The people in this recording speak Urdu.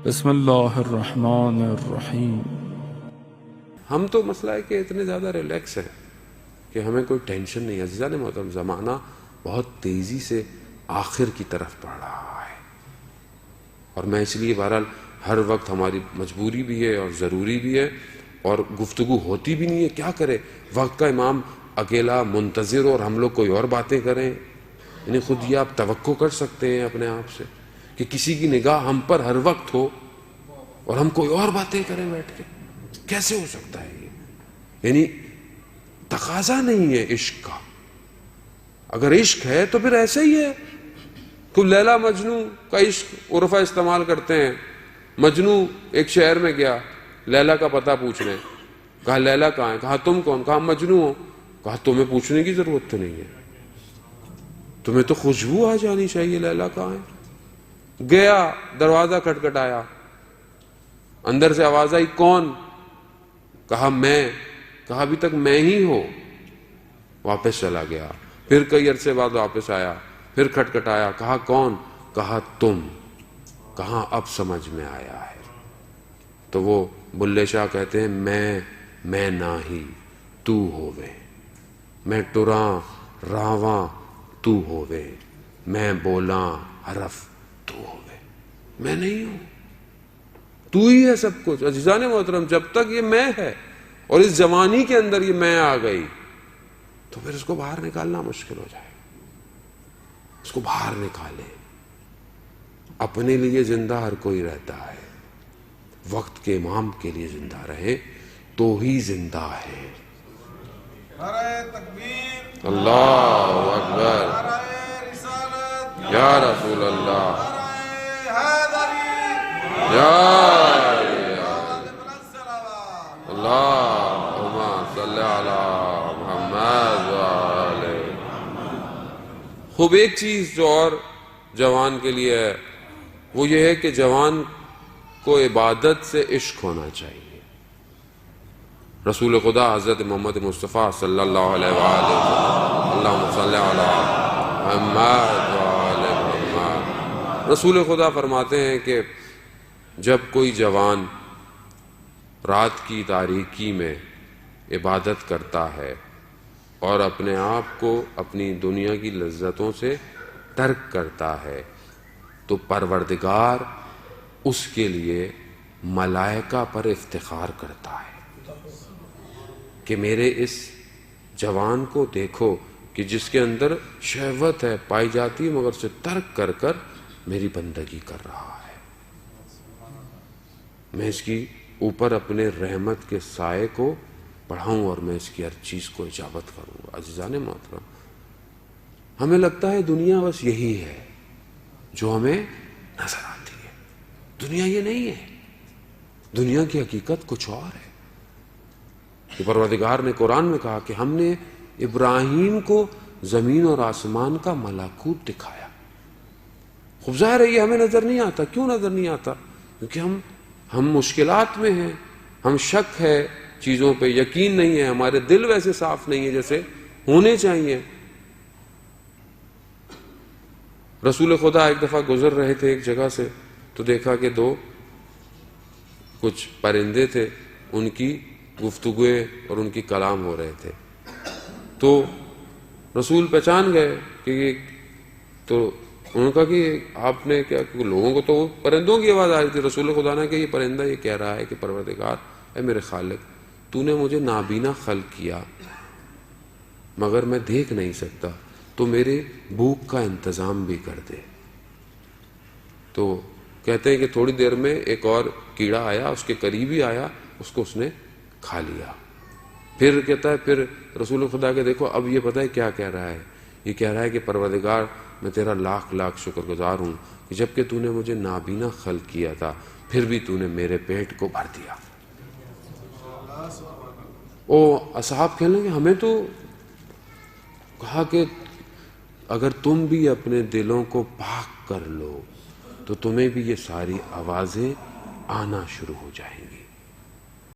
بسم اللہ الرحمن الرحیم۔ ہم تو مسئلہ ہے کہ اتنے زیادہ ریلیکس ہیں کہ ہمیں کوئی ٹینشن نہیں ہے۔ عزیزان محترم، زمانہ بہت تیزی سے آخر کی طرف بڑھ رہا ہے، اور میں اس لیے بہرحال ہر وقت ہماری مجبوری بھی ہے اور ضروری بھی ہے، اور گفتگو ہوتی بھی نہیں ہے۔ کیا کرے، وقت کا امام اکیلا منتظر اور ہم لوگ کوئی اور باتیں کریں۔ یعنی خود یہ آپ توقع کر سکتے ہیں اپنے آپ سے کہ کسی کی نگاہ ہم پر ہر وقت ہو اور ہم کوئی اور باتیں کریں بیٹھ کے؟ کیسے ہو سکتا ہے یہ؟ یعنی تقاضا نہیں ہے عشق کا۔ اگر عشق ہے تو پھر ایسے ہی ہے۔ کوئی لیلا مجنو کا عشق عرفہ استعمال کرتے ہیں۔ مجنو ایک شہر میں گیا لیلا کا پتہ پوچھنے، کہا لیلا کہاں ہے؟ کہا تم کون؟ کہا مجنو ہو۔ کہا تمہیں پوچھنے کی ضرورت تو نہیں ہے، تمہیں تو خوشبو آ جانی چاہیے لیلا کہاں ہے۔ گیا، دروازہ کھٹکھٹایا، اندر سے آواز آئی کون؟ کہا میں۔ کہا ابھی تک میں ہی ہو۔ واپس چلا گیا، پھر کئی عرصے بعد واپس آیا، پھر کھٹکھٹایا، کہا کون؟ کہا تم۔ کہا اب سمجھ میں آیا ہے۔ تو وہ بلے شاہ کہتے ہیں میں ناہی تو ہووے، میں ٹراں راواں تو ہووے، میں بولاں حرف تو ہووے۔ میں نہیں ہوں، تو ہی ہے سب کچھ۔ عزیزان محترم، جب تک یہ میں ہے اور اس جوانی کے اندر یہ میں آ گئی تو پھر اس کو باہر نکالنا مشکل ہو جائے گا۔ اس کو باہر نکالے۔ اپنے لیے زندہ ہر کوئی رہتا ہے، وقت کے امام کے لیے زندہ رہے تو ہی زندہ ہے۔ نعرہ تکبیر، اللہ اکبر، نعرہ رسالت، یا رسول اللہ، نعرہ حیدری، یا السلام۔ اللہم صلی علی محمد وآلہ۔ خوب ایک چیز جو اور جوان کے لیے ہے وہ یہ ہے کہ جوان کو عبادت سے عشق ہونا چاہیے۔ رسول خدا حضرت محمد مصطفیٰ صلی اللہ علیہ وآلہ وسلم، اللہم صلی علی محمد وآلہ محمد، رسول خدا فرماتے ہیں کہ جب کوئی جوان رات کی تاریکی میں عبادت کرتا ہے اور اپنے آپ کو اپنی دنیا کی لذتوں سے ترک کرتا ہے تو پروردگار اس کے لیے ملائکہ پر افتخار کرتا ہے کہ میرے اس جوان کو دیکھو کہ جس کے اندر شہوت ہے پائی جاتی مگر اسے ترک کر کر میری بندگی کر رہا ہے۔ میں اس کی اوپر اپنے رحمت کے سائے کو بڑھاؤں اور میں اس کی ہر چیز کو اجابت کروں گا۔ عزیزان محترم، ہمیں لگتا ہے دنیا بس یہی ہے جو ہمیں نظر آتی ہے۔ دنیا یہ نہیں ہے، دنیا کی حقیقت کچھ اور ہے۔ کہ پروردگار نے قرآن میں کہا کہ ہم نے ابراہیم کو زمین اور آسمان کا ملکوت دکھایا۔ خوب ظاہر ہے یہ ہمیں نظر نہیں آتا۔ کیوں نظر نہیں آتا؟ کیونکہ ہم مشکلات میں ہیں، ہم شک ہے چیزوں پہ، یقین نہیں ہے، ہمارے دل ویسے صاف نہیں ہے جیسے ہونے چاہیے۔ رسول خدا ایک دفعہ گزر رہے تھے ایک جگہ سے تو دیکھا کہ دو کچھ پرندے تھے، ان کی گفتگویں اور ان کی کلام ہو رہے تھے۔ تو رسول پہچان گئے کہ یہ، تو انہوں نے کہا کہ آپ نے کیا، کہ لوگوں کو تو پرندوں کی آواز آ رہی تھی۔ رسول خدا نے کہ یہ پرندہ یہ کہہ رہا ہے کہ پروردگار اے میرے خالق، تو نے مجھے نابینا خلق کیا مگر میں دیکھ نہیں سکتا، تو میرے بھوک کا انتظام بھی کر دے۔ تو کہتے ہیں کہ تھوڑی دیر میں ایک اور کیڑا آیا، اس کے قریب ہی آیا، اس کو اس نے کھا لیا۔ پھر کہتا ہے، پھر رسول خدا کے دیکھو اب یہ پتہ ہے کیا کہہ رہا ہے، یہ کہہ رہا ہے کہ پروردگار میں تیرا لاکھ لاکھ شکر گزار ہوں کہ جب کہ تو نے مجھے نابینا خلق کیا تھا پھر بھی تو نے میرے پیٹ کو بھر دیا۔ اصحاب کہنے لگے ہمیں تو کہا کہ اگر تم بھی اپنے دلوں کو پاک کر لو تو تمہیں بھی یہ ساری آوازیں آنا شروع ہو جائیں گی۔